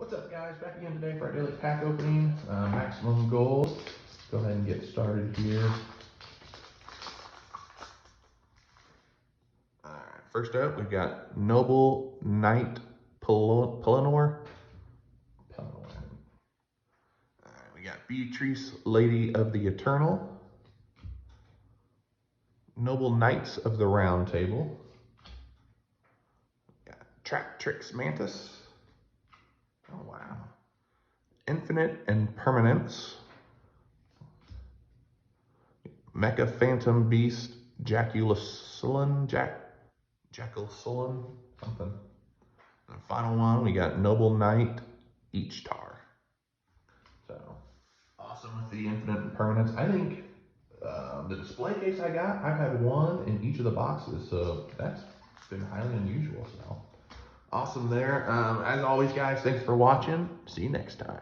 What's up, guys? Back again today for our daily pack opening. Maximum goals. Go ahead and get started here. All right, first up, we've got Noble Knight Pelennor. All right, we got Beatrice, Lady of the Eternal. Noble Knights of the Round Table. Got Tractrix Mantis. Oh, wow. Infinite Impermanence. Mecha Phantom Beast, Jaculusulin, Jaculusulin, something. And the final one, we got Noble Knight, Ichtar. So, awesome with the Infinite Impermanence. I think the display case I got, I've had one in each of the boxes, so that's been highly unusual. So, awesome there. As always, guys, thanks for watching. See you next time.